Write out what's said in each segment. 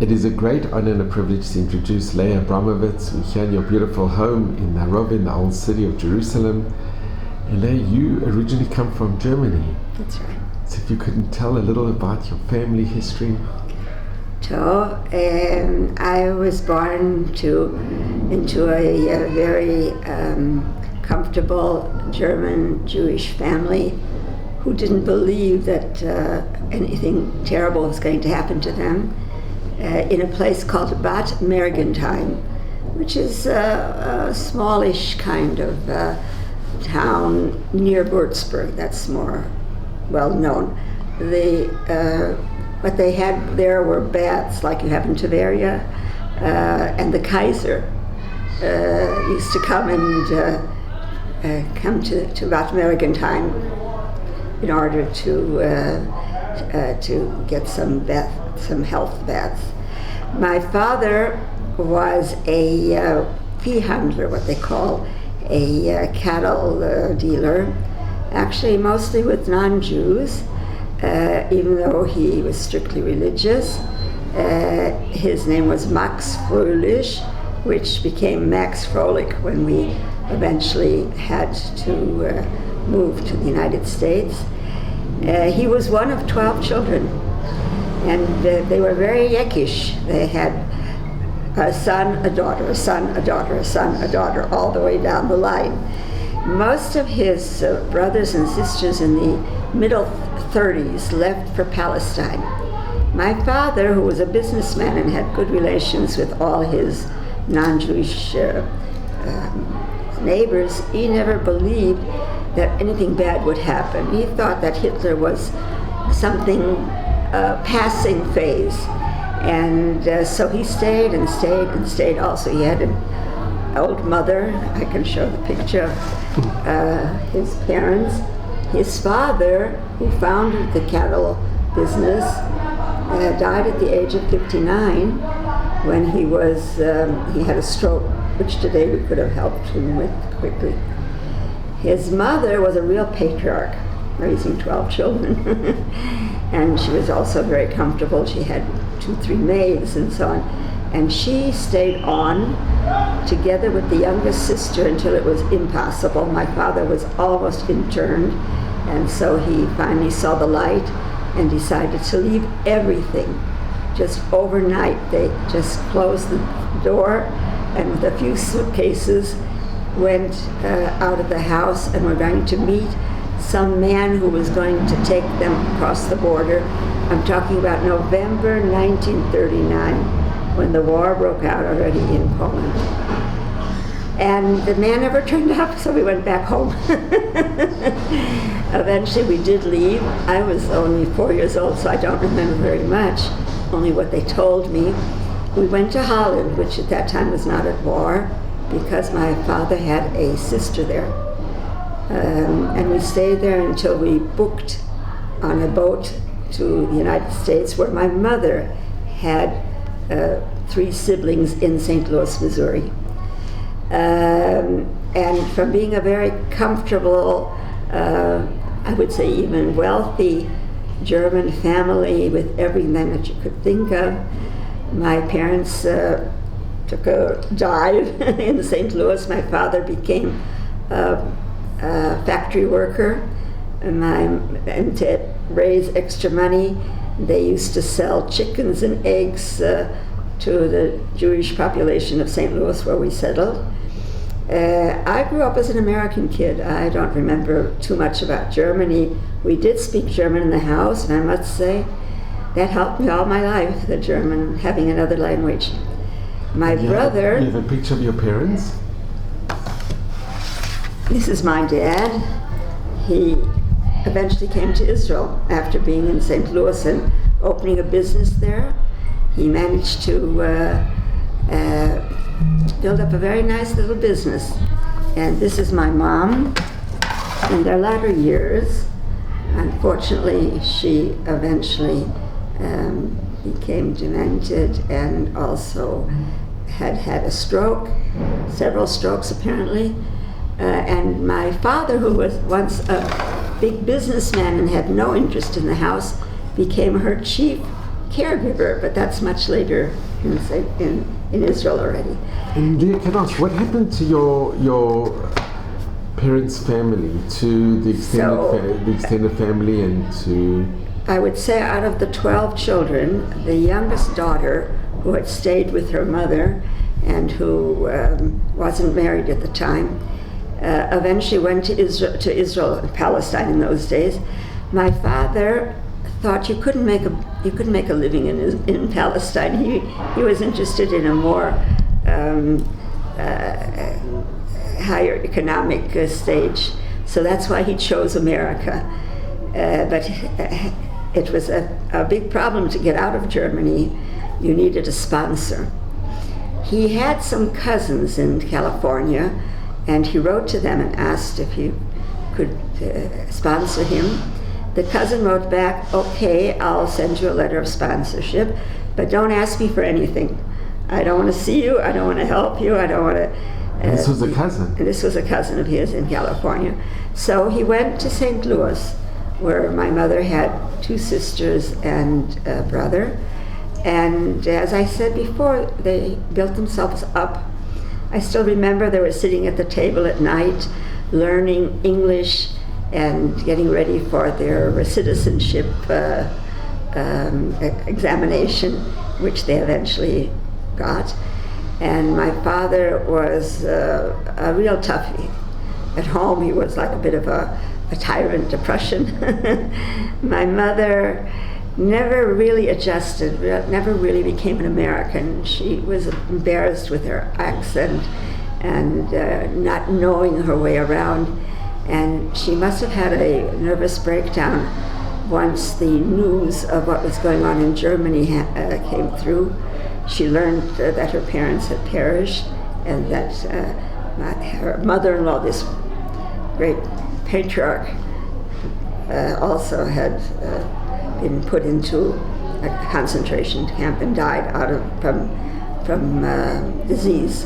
It is a great honor and a privilege to introduce Leah Abramowitz. We're here in your beautiful home in Nairobi, in the old city of Jerusalem. And Leah, you originally come from Germany. That's right. So if you could tell a little about your family history. So, I was born into a very comfortable German Jewish family who didn't believe that anything terrible was going to happen to them, in a place called Bad Mergentheim, which is a smallish kind of town near Würzburg. That's more well known. What they had there were baths like you have in Bavaria, and the Kaiser used to come to Bad Mergentheim in order to get some health baths. My father was a viehhandler, what they call a cattle dealer, actually mostly with non-Jews, even though he was strictly religious. His name was Max Fröhlich, which became Max Frohlich when we eventually had to move to the United States. He was one of 12 children, and they were very Yekkish. They had a son, a daughter, a son, a daughter, a son, a daughter, all the way down the line. Most of his brothers and sisters in the middle 30s left for Palestine. My father, who was a businessman and had good relations with all his non-Jewish neighbors, he never believed that anything bad would happen. He thought that Hitler was something passing phase. And so he stayed and stayed and stayed also. He had an old mother. I can show the picture of his parents. His father, who founded the cattle business, died at the age of 59 when he had a stroke, which today we could have helped him with quickly. His mother was a real patriarch, raising 12 children. And she was also very comfortable. She had 2-3 maids and so on. And she stayed on together with the youngest sister until it was impossible. My father was almost interned, and so he finally saw the light and decided to leave everything. Just overnight, they just closed the door and with a few suitcases went out of the house and were going to meet some man who was going to take them across the border. I'm talking about November 1939, when the war broke out already in Poland. And the man never turned up, so we went back home. Eventually we did leave. I was only 4 years old, so I don't remember very much, only what they told me. We went to Holland, which at that time was not at war, because my father had a sister there. And we stayed there until we booked on a boat to the United States, where my mother had 3 siblings in St. Louis, Missouri. And from being a very comfortable, I would say even wealthy German family with everything that you could think of, my parents took a dive in St. Louis. My father became a factory worker, and to raise extra money, they used to sell chickens and eggs to the Jewish population of St. Louis, where we settled. I grew up as an American kid. I don't remember too much about Germany. We did speak German in the house, and I must say that helped me all my life, the German, having another language. My brother... You have a picture of your parents? This is my dad. He eventually came to Israel after being in St. Louis and opening a business there. He managed to build up a very nice little business. And this is my mom in their latter years. Unfortunately, she eventually became demented and also had a stroke, several strokes apparently. And my father, who was once a big businessman and had no interest in the house, became her chief caregiver, but that's much later in Israel already. And Leah, can I ask, what happened to your parents' family, to the extended family, and to... I would say out of the 12 children, the youngest daughter, who had stayed with her mother and who wasn't married at the time, eventually went to Israel and Palestine in those days. My father thought you couldn't make a living in Palestine. He was interested in a more higher economic stage, so that's why he chose America. But it was a big problem to get out of Germany. You needed a sponsor. He had some cousins in California, and he wrote to them and asked if you could sponsor him. The cousin wrote back, "Okay, I'll send you a letter of sponsorship, but don't ask me for anything. I don't want to see you, I don't want to help you, I don't want to..." This was a cousin? And this was a cousin of his in California. So he went to St. Louis, where my mother had 2 sisters and a brother. And as I said before, they built themselves up. I still remember they were sitting at the table at night, learning English and getting ready for their citizenship examination, which they eventually got. And my father was a real toughie. At home, he was like a bit of a tyrant, a Prussian. My mother never really adjusted, never really became an American. She was embarrassed with her accent and not knowing her way around. And she must have had a nervous breakdown once the news of what was going on in Germany came through. She learned that her parents had perished, and that her mother-in-law, this great patriarch, also had been put into a concentration camp and died from disease.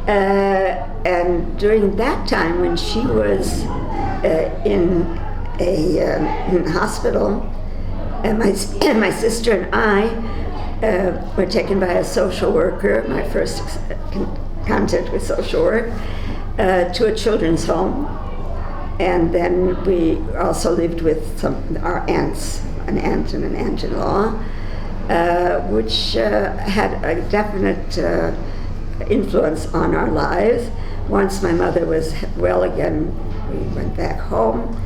And during that time, when she was in a hospital, and my sister and I were taken by a social worker, my first contact with social work, to a children's home. And then we also lived with our aunts, an aunt and an aunt-in-law, which had a definite influence on our lives. Once my mother was well again, we went back home.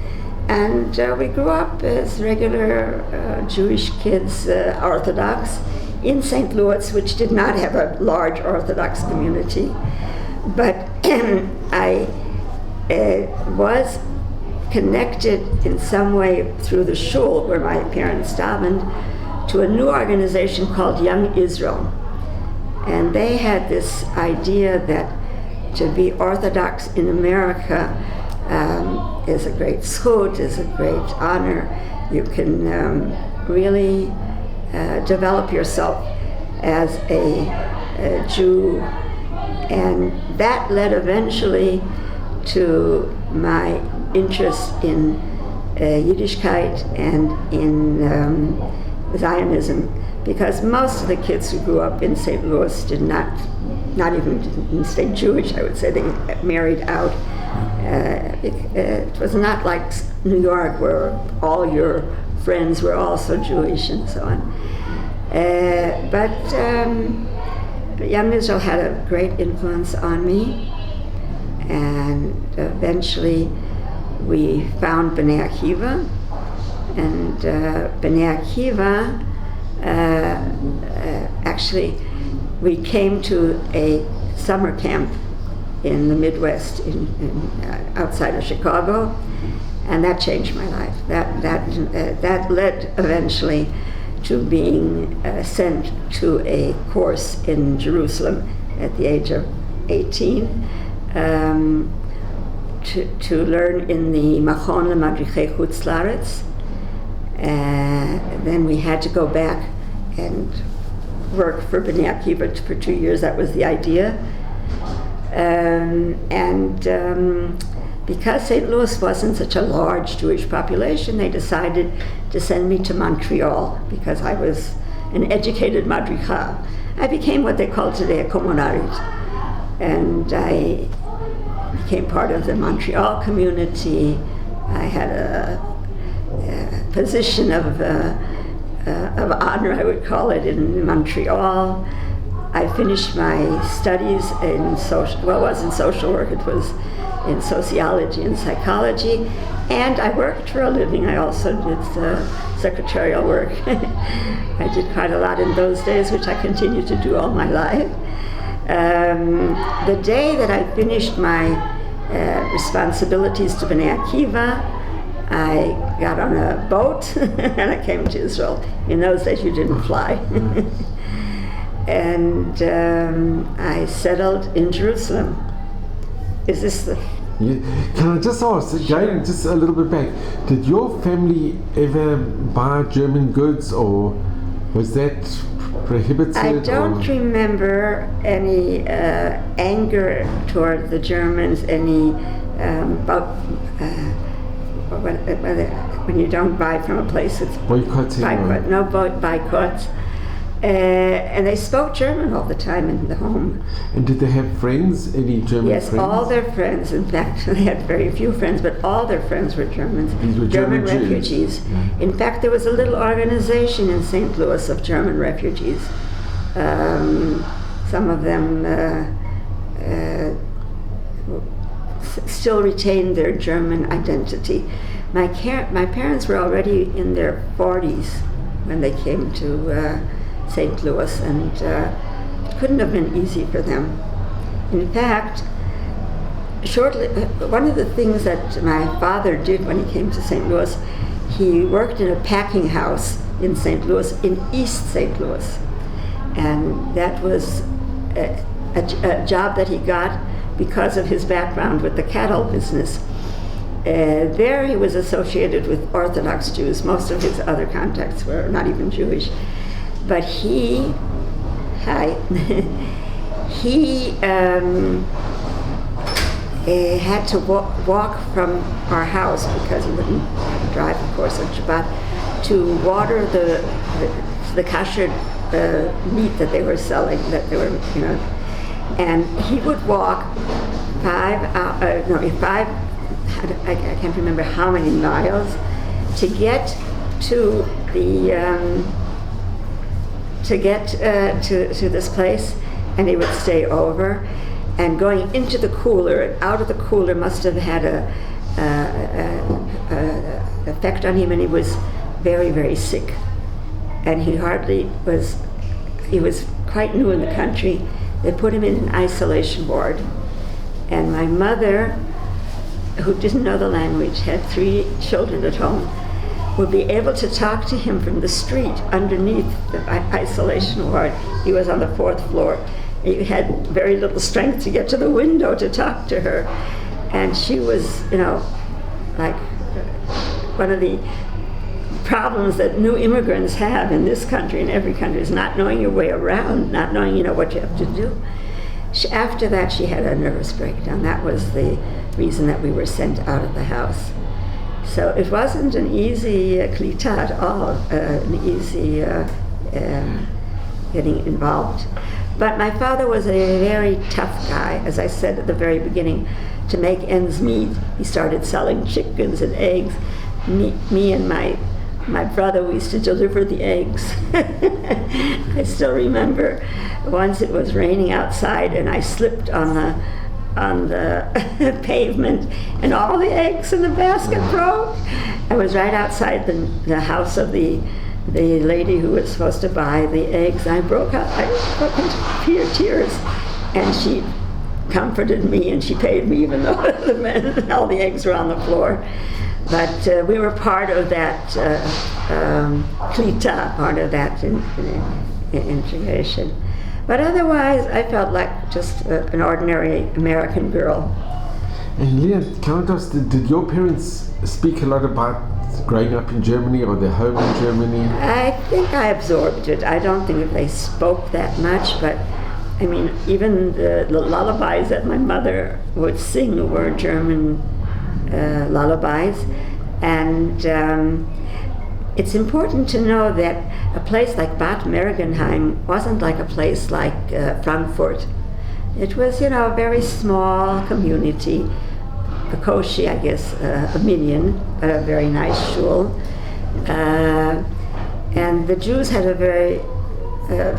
And we grew up as regular Jewish kids, Orthodox, in St. Louis, which did not have a large Orthodox community. But I was connected in some way through the shul, where my parents davened, to a new organization called Young Israel. And they had this idea that to be Orthodox in America is a great zchut, is a great honor. You can really develop yourself as a Jew. And that led eventually to my interest in Yiddishkeit and in Zionism, because most of the kids who grew up in St. Louis did not even stay Jewish, I would say. They married out. It was not like New York, where all your friends were also Jewish and so on. But Young Israel had a great influence on me, and eventually we found Bnei Akiva, and Bnei Akiva, actually, we came to a summer camp in the Midwest, outside of Chicago, and that changed my life. That led eventually to being sent to a course in Jerusalem at the age of 18 to learn in the Machon LeMadrichei Chutz La'aretz. Then we had to go back and work for Bnei Akiva for 2 years. That was the idea. Because St. Louis wasn't such a large Jewish population, they decided to send me to Montreal because I was an educated madricha. I became what they call today a kommunarit, and I became part of the Montreal community. I had a position of honor, I would call it, in Montreal. I finished my studies in social, well, it wasn't social work, it was in sociology and psychology, and I worked for a living. I also did secretarial work. I did quite a lot in those days, which I continue to do all my life. The day that I finished my responsibilities to Bnei Akiva, I got on a boat and I came to Israel. In those days you didn't fly. And I settled in Jerusalem. Is this the... Yeah. Can I just ask, going just a little bit back, did your family ever buy German goods, or was that prohibited? I don't remember any anger toward the Germans, any when you don't buy from a place, it's boycotting. No boycotts. And they spoke German all the time in the home. And did they have friends, any German friends? Yes, all their friends. In fact, they had very few friends, but all their friends were Germans. These were German Jews. refugees. Yeah. In fact, there was a little organization in St. Louis of German refugees. Some of them still retained their German identity. My parents were already in their 40s when they came to St. Louis, and it couldn't have been easy for them. In fact, one of the things that my father did when he came to St. Louis, he worked in a packing house in St. Louis, in East St. Louis. And that was a job that he got because of his background with the cattle business. There he was associated with Orthodox Jews. Most of his other contacts were not even Jewish. But he had to walk from our house, because he wouldn't drive, of course, on Shabbat, to water the kosher meat that they were selling, that they were, and he would walk I can't remember how many miles to get to the to this place, and he would stay over. And going into the cooler and out of the cooler must have had a effect on him, and he was very, very sick. And he was quite new in the country. They put him in an isolation ward. And my mother, who didn't know the language, had 3 children at home, would be able to talk to him from the street underneath the isolation ward. He was on the 4th floor. He had very little strength to get to the window to talk to her. And she was, like one of the problems that new immigrants have in this country and every country is not knowing your way around, not knowing, what you have to do. After that, she had a nervous breakdown. That was the reason that we were sent out of the house. So it wasn't an easy klita at all, an easy getting involved. But my father was a very tough guy, as I said at the very beginning. To make ends meet, he started selling chickens and eggs. Me and my brother, we used to deliver the eggs. I still remember once it was raining outside and I slipped on the pavement, and all the eggs in the basket broke. I was right outside the house of the lady who was supposed to buy the eggs. I broke into tears, and she comforted me and she paid me, even though all the eggs were on the floor. But we were part of that klita, part of that integration. But otherwise, I felt like just an ordinary American girl. And Leah, can I ask, did your parents speak a lot about growing up in Germany or their home in Germany? I think I absorbed it. I don't think that they spoke that much, but I mean, even the lullabies that my mother would sing were German lullabies. And it's important to know that a place like Bad Mergentheim wasn't like a place like Frankfurt. It was, a very small community, Kokoshi, I guess, a million, but a very nice shul. And the Jews had a very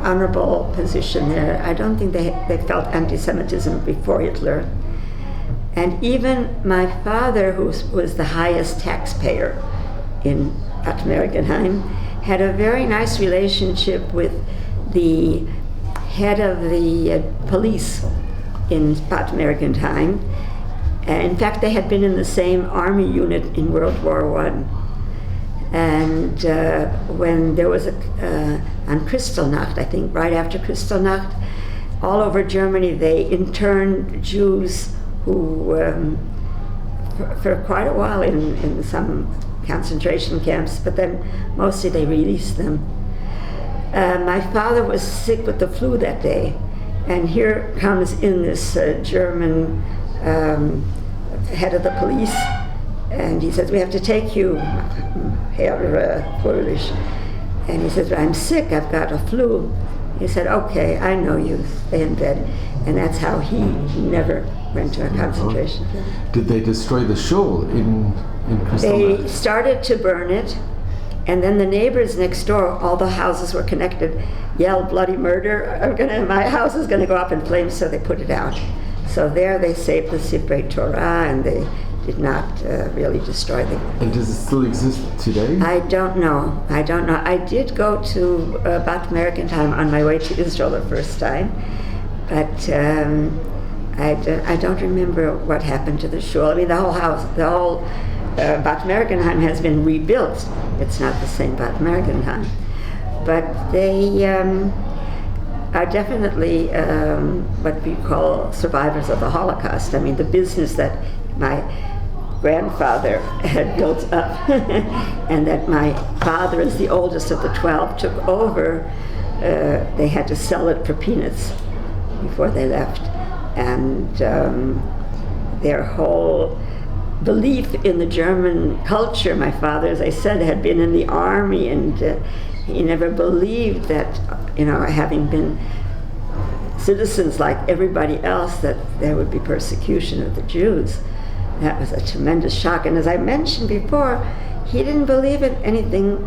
honorable position there. I don't think they felt anti-Semitism before Hitler. And even my father, who was the highest taxpayer in Bad Mergentheim, had a very nice relationship with the head of the police in Bad Mergentheim. In fact, they had been in the same army unit in World War I. And when there was on Kristallnacht, I think right after Kristallnacht, all over Germany they interned Jews who, for quite a while in some concentration camps, but then mostly they released them. My father was sick with the flu that day, and here comes in this German head of the police, and he says, "We have to take you, Herr Fröhlich." And he says, "I'm sick, I've got a flu." He said, "Okay, I know you, stay in bed." And that's how he never went to a concentration camp. Did they destroy the shul in Kristallnacht? They started to burn it, and then the neighbors next door, all the houses were connected, yelled bloody murder, my house is going to go up in flames, so they put it out. So there they saved the Sifrei Torah, and they did not really destroy the... And does it still exist today? I don't know. I did go to Bad Mergentheim on my way to Israel the first time, but I don't remember what happened to the shul. I mean, the whole Bad Mergentheim has been rebuilt. It's not the same Bad Mergentheim. But they are definitely what we call survivors of the Holocaust. I mean, the business that my grandfather had built up and that my father, as the oldest of the 12, took over, they had to sell it for peanuts before they left. And their whole belief in the German culture, my father, as I said, had been in the army, and he never believed that, having been citizens like everybody else, that there would be persecution of the Jews. That was a tremendous shock. And as I mentioned before, he didn't believe anything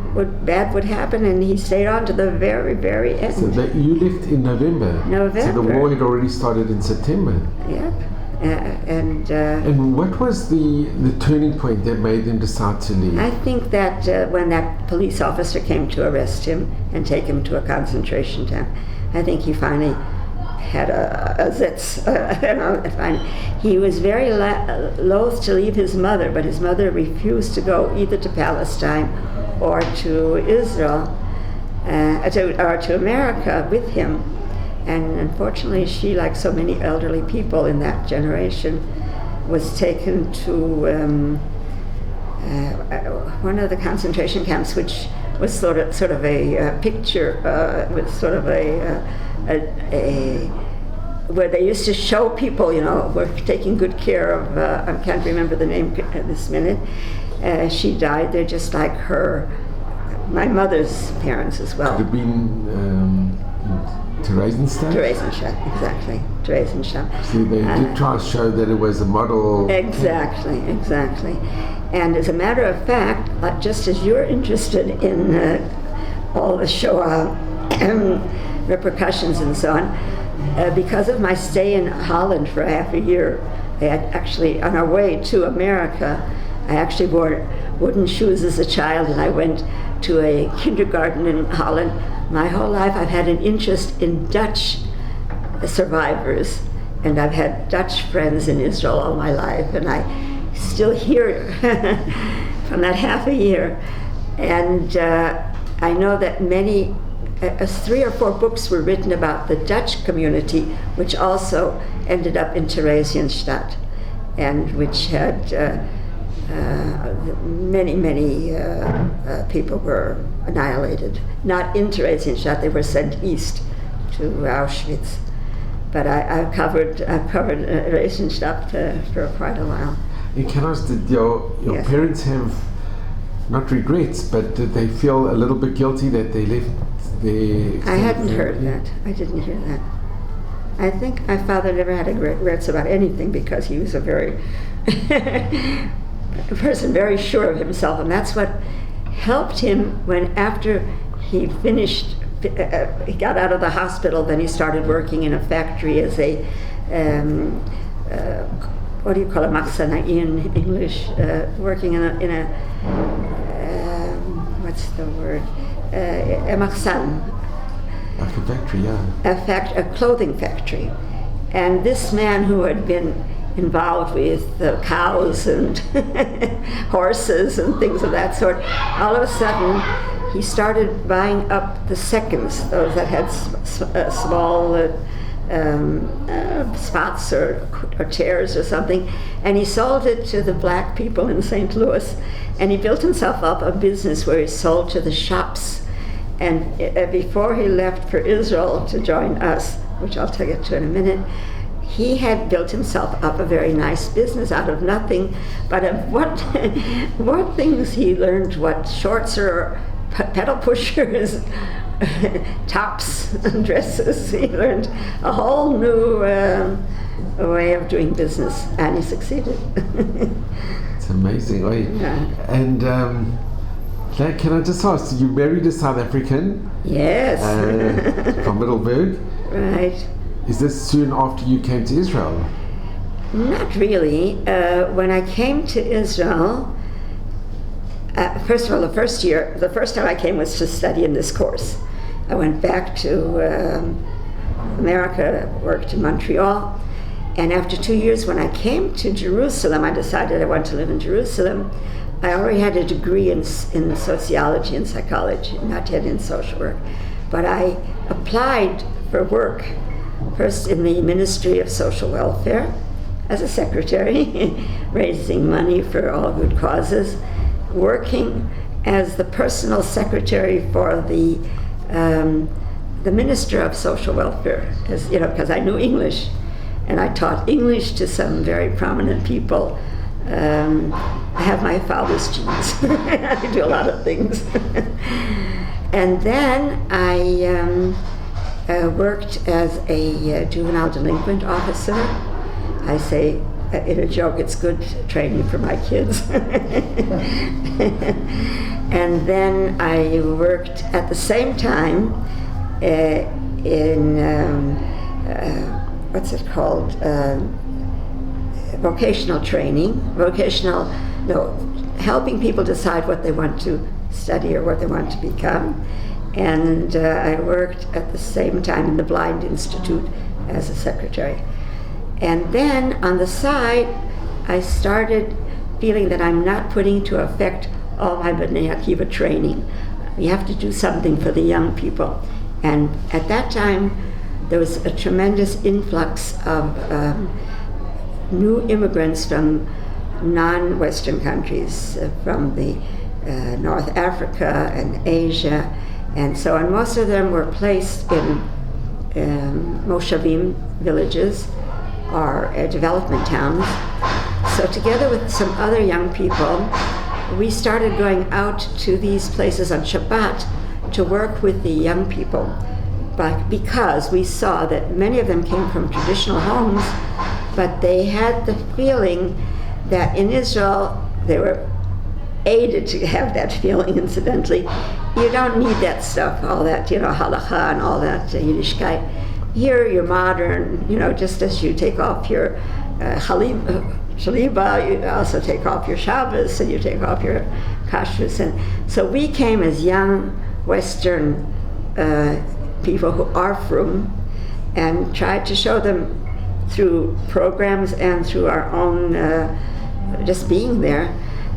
bad would happen, and he stayed on to the very, very end. So that you lived in November. So the war had already started in September. Yeah. And what was the turning point that made them decide to leave? I think that when that police officer came to arrest him and take him to a concentration camp, I think he finally had a zitz. He was very loath to leave his mother, but his mother refused to go either to Palestine or to Israel, or to America with him. And unfortunately, she, like so many elderly people in that generation, was taken to one of the concentration camps, which was sort of a picture, with sort of a where they used to show people, were taking good care of. I can't remember the name at this minute. She died there, just like my mother's parents as well. Could have been Theresienstadt? Theresienstadt, exactly. Theresienstadt. See, they did try to show that it was a model. Exactly. And as a matter of fact, just as you're interested in all the Shoah repercussions and so on, because of my stay in Holland for half a year, I had actually, on our way to America, I actually wore wooden shoes as a child, and I went to a kindergarten in Holland. My whole life I've had an interest in Dutch survivors, and I've had Dutch friends in Israel all my life, and I still hear from that half a year. And I know that many, 3 or 4 books were written about the Dutch community, which also ended up in Theresienstadt, and which had many people were annihilated. Not in Theresienstadt, they were sent east to Auschwitz. But I've covered Theresienstadt for quite a while. And can I ask, did your Yes. parents have not regrets, but did they feel a little bit guilty that they left their... I hadn't heard that. I didn't hear that. I think my father never had regrets about anything because he was a person very sure of himself, and that's what helped him when after he finished, he got out of the hospital, then he started working in a factory as a, what do you call it, machzanai in English, working in a what's the word, a machzan. Like a factory, yeah. A clothing factory. And this man who had been involved with cows and horses and things of that sort, all of a sudden he started buying up the seconds, those that had small spots or tears or something, and he sold it to the black people in St. Louis, and he built himself up a business where he sold to the shops. And before he left for Israel to join us, which I'll tell you to in a minute, he had built himself up a very nice business out of nothing, but of what things he learned, what shorts or pedal pushers, tops and dresses. He learned a whole new way of doing business, and he succeeded. It's amazing. Yeah. And Claire, can I just ask, you married a South African? Yes. From Middelburg? Right. Is this soon after you came to Israel? Not really. When I came to Israel, first of all, the first time I came was to study in this course. I went back to America, worked in Montreal, and after 2 years, when I came to Jerusalem, I decided I wanted to live in Jerusalem. I already had a degree in sociology and psychology, not yet in social work, but I applied for work, first in the Ministry of Social Welfare as a secretary, raising money for all good causes, working as the personal secretary for the Minister of Social Welfare, because I knew English, and I taught English to some very prominent people. I have my father's genes. I do a lot of things. And then I worked as a juvenile delinquent officer. I say in a joke, it's good training for my kids. And then I worked at the same time in what's it called? Vocational training, helping people decide what they want to study or what they want to become. And I worked at the same time in the Blind Institute as a secretary. And then on the side, I started feeling that I'm not putting to effect all my B'nai Akiva training. You have to do something for the young people. And at that time, there was a tremendous influx of new immigrants from non-Western countries, from the North Africa and Asia, and so on. Most of them were placed in moshavim, villages, or development towns. So together with some other young people, we started going out to these places on Shabbat to work with the young people, because we saw that many of them came from traditional homes, but they had the feeling that in Israel, they were aided to have that feeling, incidentally. You don't need that stuff, all that, halakha and all that Yiddishkeit. Here, you're modern, just as you take off your shaliba, you also take off your Shabbos, and you take off your kashrus. And so we came as young Western people who are frum, and tried to show them through programs and through our own just being there,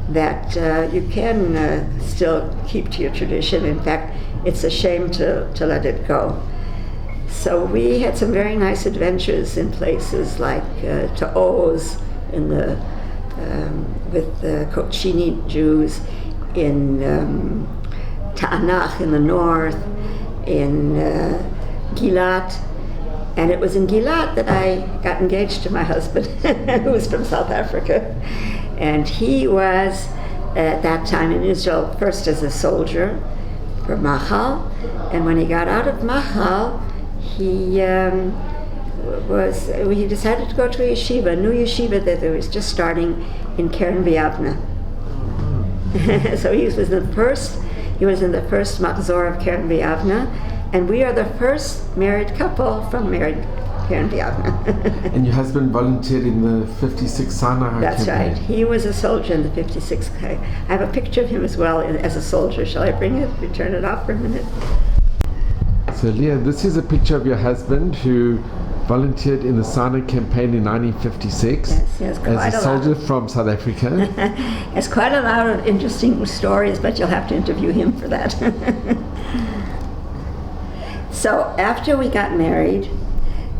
that you can still keep to your tradition. In fact, it's a shame to let it go. So we had some very nice adventures in places like to Oz in the with the Kochini Jews, in Ta'anach in the north, in Gilat. And it was in Gilat that I got engaged to my husband, who was from South Africa. And he was at that time in Israel, first as a soldier for Machal, and when he got out of Machal, he decided to go to a yeshiva, a new yeshiva that was just starting in Keren V'Yavne. So he was in the first Machzor of Keren V'Yavne, and we are the first married couple from Keren V'Yavne. And your husband volunteered in the 56 Sinai That's campaign. right. He was a soldier in the 56. I have a picture of him as well as a soldier. Shall I bring it? We turn it off for a minute. So Leah, this is a picture of your husband who volunteered in the Sinai campaign in 1956 yes, as a soldier from South Africa. Has quite a lot of interesting stories, but you'll have to interview him for that. So after we got married,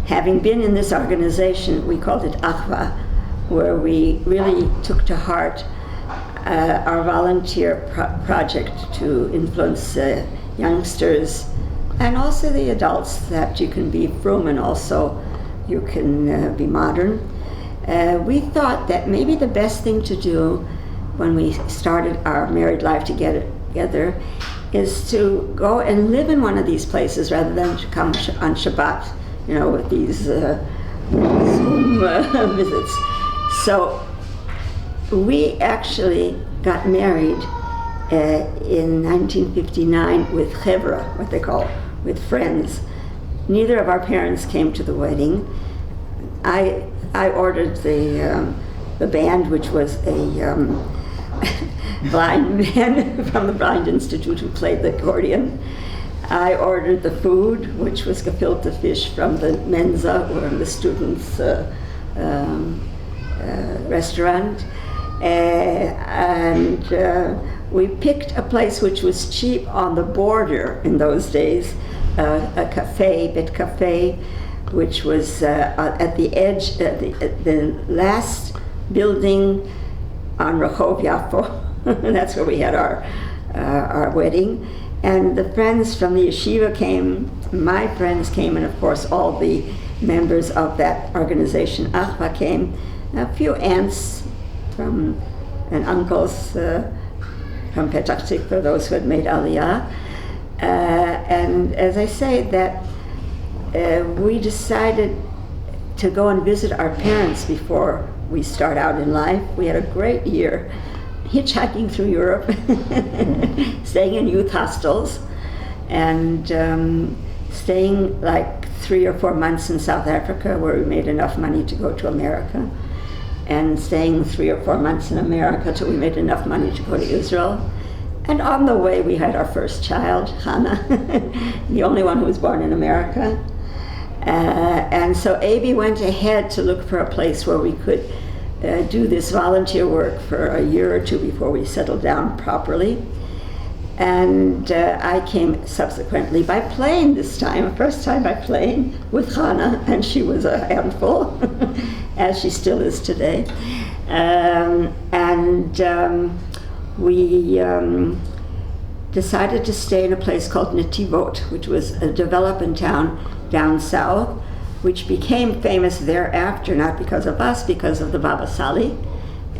having been in this organization, we called it Achva, where we really took to heart our volunteer project to influence youngsters and also the adults, that you can be frum and also you can be modern. We thought that maybe the best thing to do when we started our married life together is to go and live in one of these places rather than to come on Shabbat, with these Zoom visits. So we actually got married in 1959 with chevra, what they call, with friends. Neither of our parents came to the wedding. I ordered the band, which was a blind man from the Blind Institute who played the accordion. I ordered the food, which was gefilte fish from the Mensa, or the students' restaurant. And we picked a place which was cheap on the border in those days, a cafe, Bet Cafe, which was at the edge, the last building on Rehov Yafo. That's where we had our wedding. And the friends from the yeshiva came, my friends came, and of course all the members of that organization, Achva, came, a few aunts and uncles from Petach Tikva, those who had made Aliyah. And as I say, that we decided to go and visit our parents before we start out in life. We had a great year, hitchhiking through Europe, staying in youth hostels, and staying like 3 or 4 months in South Africa, where we made enough money to go to America, and staying 3 or 4 months in America till we made enough money to go to Israel. And on the way we had our first child, Hannah, the only one who was born in America. And so Abby went ahead to look for a place where we could do this volunteer work for a year or two before we settled down properly. And I came subsequently by plane this time, first time by plane with Hannah, and she was a handful, as she still is today. We decided to stay in a place called Netivot, which was a development town down south, which became famous thereafter, not because of us, because of the Baba Sali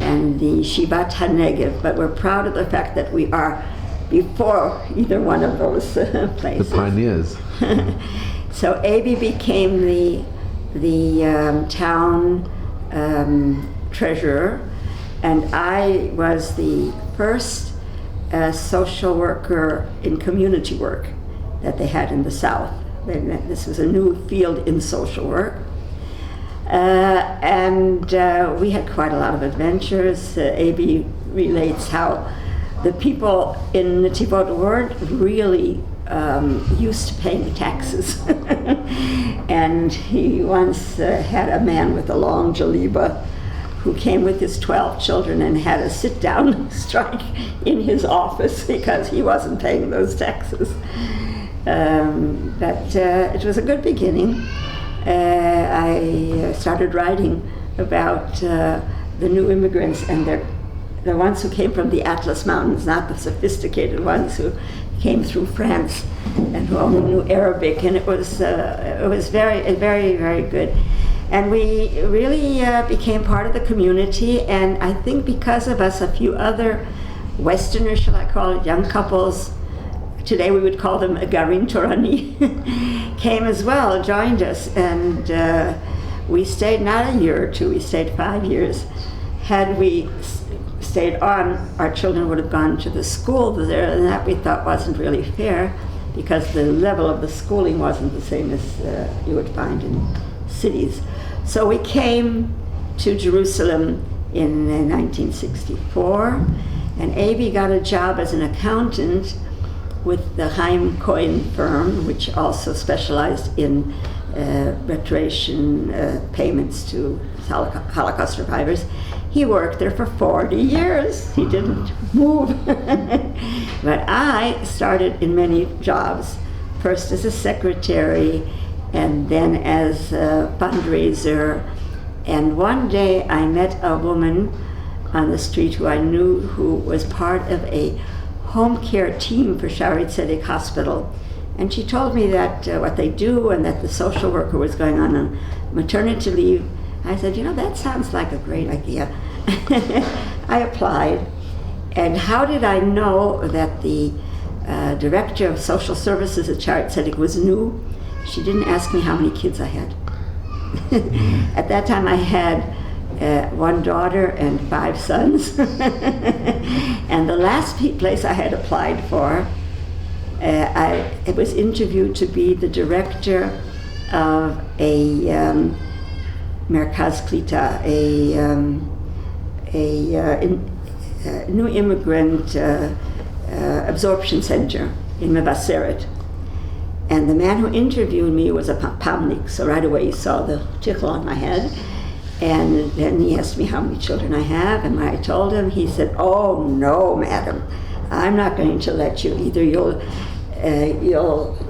and the Shivat HaNegev. But we're proud of the fact that we are before either one of those places. The pioneers. So Abby became the town treasurer, and I was the first social worker in community work that they had in the South. This was a new field in social work. And we had quite a lot of adventures. Abby relates how the people in Netivot weren't really used to paying taxes. And he once had a man with a long jaliba who came with his 12 children and had a sit-down strike in his office because he wasn't paying those taxes. But it was a good beginning. I started writing about the new immigrants and the ones who came from the Atlas Mountains, not the sophisticated ones who came through France and who only knew Arabic. And it was very, very, very good. And we really became part of the community, and I think because of us, a few other Westerners, shall I call it, young couples, today we would call them a Garin Torani, came as well, joined us, and we stayed not a year or two, we stayed 5 years. Had we stayed on, our children would have gone to the school there, and that we thought wasn't really fair, because the level of the schooling wasn't the same as you would find in cities. So we came to Jerusalem in 1964, and Avi got a job as an accountant with the Chaim Cohen firm, which also specialized in reparation payments to Holocaust survivors. He worked there for 40 years. He didn't move. But I started in many jobs, first as a secretary, and then as a fundraiser. And one day I met a woman on the street who I knew, who was part of a home care team for Shaarei Tzedek Hospital. And she told me that what they do, and that the social worker was going on maternity leave. I said, that sounds like a great idea. I applied. And how did I know that the director of social services at Shaarei Tzedek was new? She didn't ask me how many kids I had. At that time I had 1 daughter and 5 sons. And the last place I had applied for, I was interviewed to be the director of a Merkaz Klita, a new immigrant absorption center in Mevaseret. And the man who interviewed me was a Pamnik, so right away he saw the tickle on my head. And then he asked me how many children I have, and when I told him, he said, "Oh no, madam, I'm not going to let you. Either you'll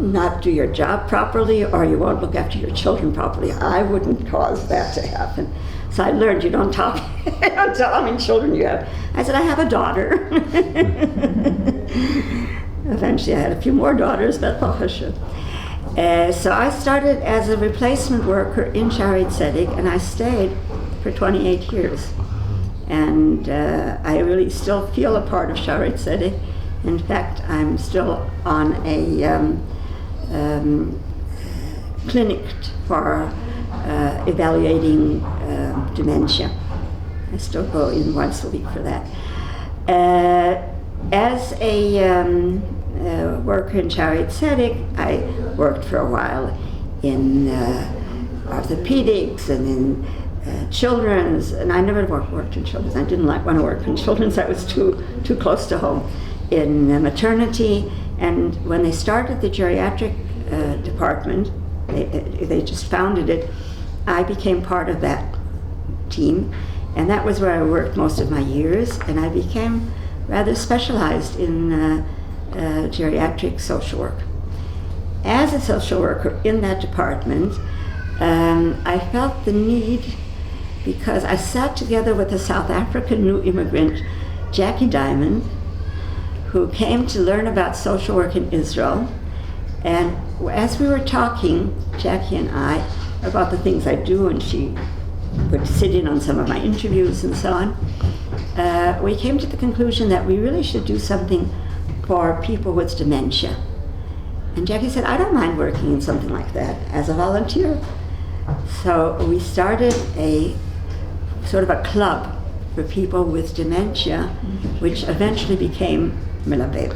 not do your job properly, or you won't look after your children properly. I wouldn't cause that to happen." So I learned, you don't tell how many children you have. I said, "I have a daughter." Eventually I had a few more daughters, but so I started as a replacement worker in Shaarei Tzedek, and I stayed for 28 years. And I really still feel a part of Shaarei Tzedek. In fact, I'm still on a clinic for evaluating dementia. I still go in once a week for that. As a worker in Shaarei Tzedek, I worked for a while in orthopedics and in children's, and I never worked in children's. I didn't want to work in children's. That was too close to home. In maternity, and when they started the geriatric department, they just founded it, I became part of that team, and that was where I worked most of my years, and I became rather specialized in geriatric social work. As a social worker in that department, I felt the need, because I sat together with a South African new immigrant, Jackie Diamond, who came to learn about social work in Israel. And as we were talking, Jackie and I, about the things I do, and she would sit in on some of my interviews and so on, we came to the conclusion that we really should do something for people with dementia. And Jackie said, "I don't mind working in something like that as a volunteer." So we started a sort of a club for people with dementia, which eventually became Melabev.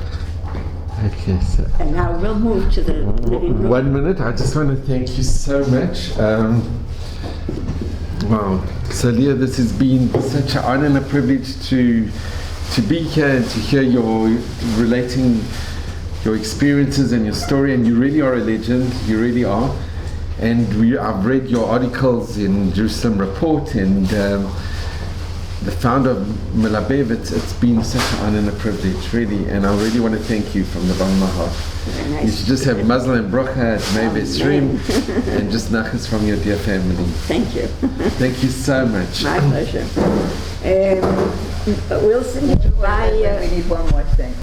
Okay, so And now we'll move to the living room. 1 minute. I just want to thank you so much. Wow. So Leah, this has been such an honor and a privilege to be here and to hear your relating your experiences and your story. And you really are a legend. You really are. And I've read your articles in Jerusalem Report, and the founder of Melabev. It's been such an honor and a privilege, really. And I really want to thank you from the bottom of my heart. Very nice. You should just have Mazal and Brocha at Maybe Stream, and just nachas from your dear family. Thank you. Thank you so much. My pleasure. Wilson, We need one more thing.